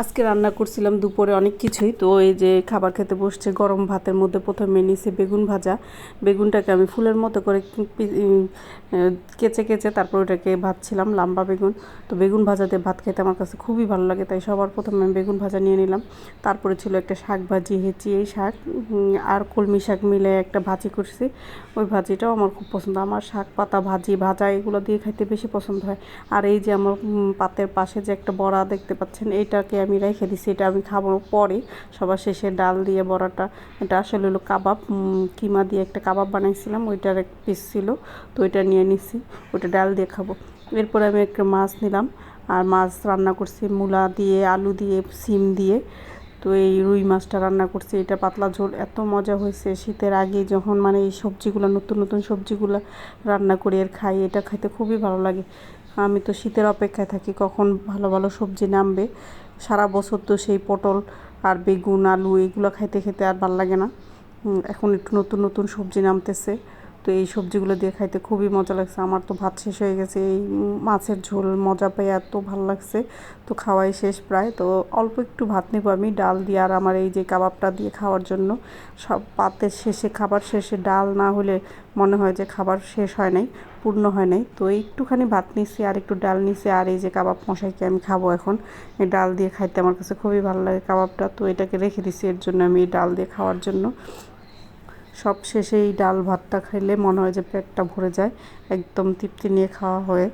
আজকে রান্না করছিলাম দুপুরে অনেক কিছুই। তো এই যে খাবার খেতে বসছে, গরম ভাতের মধ্যে প্রথমে নিয়েছি বেগুন ভাজা। বেগুনটাকে আমি ফুলের মতো করে কেচে কেচে তারপর ওটাকে ভাজছিলাম, লম্বা বেগুন। তো বেগুন ভাজা দিয়ে ভাত খেতে আমার কাছে খুবই ভালো লাগে, তাই সবার প্রথমে আমি বেগুন ভাজা নিয়ে নিলাম। তারপরে ছিল একটা শাক ভাজি, হেঁচি এই শাক আর কলমি শাক মিলে একটা ভাজি করছি। ওই ভাজিটাও আমার খুব পছন্দ। আমার শাক পাতা ভাজি ভাজা এগুলো দিয়ে খাইতে বেশি পছন্দ হয়। আর এই যে আমার পাতের পাশে যে একটা বড়া দেখতে পাচ্ছেন, এইটাকে আমি রেখে দিছি, এটা আমি খাবো পরে সবার শেষে। ডাল দিয়ে বড়াটা, এটা আসলে হলো কাবাব, কিমা দিয়ে একটা কাবাব বানাইছিলাম, ওইটার এক পিস ছিল, তো ওইটা নিয়ে নিছি, ওইটা ডাল দিয়ে খাবো। এরপরে আমি একটা মাছ নিলাম, আর মাছ রান্না করছি মূলা দিয়ে, আলু দিয়ে, সিম দিয়ে। তো এই রুই মাছটা রান্না করছি, এটা পাতলা ঝোল, এত মজা হয়েছে। শীতের আগে যখন মানে এই সবজিগুলো, নতুন নতুন সবজিগুলো রান্না করি আর খাই, এটা খাইতে খুবই ভালো লাগে। আমি তো শীতের অপেক্ষায় থাকি কখন ভালো ভালো সবজি নামবে। সারা বছর তো সেই পটল আর বেগুন আলু এগুলো খাইতে খেতে আর ভাল লাগে না। এখন একটু নতুন নতুন সবজি নামতেছে, তো এই সবজিগুলো দিয়ে খাইতে খুবই মজা লাগছে। আমার তো ভাত শেষ হয়ে গেছে, এই মাছের ঝোল মজা পেয়ে এত ভালো লাগছে। তো খাওয়াই শেষ প্রায়, তো অল্প একটু ভাত নেব আমি ডাল দিয়ে, আর আমার এই যে কাবাবটা দিয়ে খাওয়ার জন্য। সব পাতের শেষে, খাবার শেষে ডাল না হলে মনে হয় যে খাবার শেষ হয় নাই, পূর্ণ হয় নাই। তো একটুখানি ভাত নিছি আর একটু ডাল নিছি, আর এই যে কাবাব মশাইকে আমি খাবো এখন। এই ডাল দিয়ে খাইতে আমার কাছে খুবই ভালো লাগে কাবাবটা, তো এটাকে রেখে দিছি এর জন্য, আমি এই ডাল দিয়ে খাওয়ার জন্য। সব শেষে এই ডাল ভাতটা খাইলে মনে হয় যে পেটটা ভরে যায়, একদম তৃপ্তি নিয়ে খাওয়া হয়।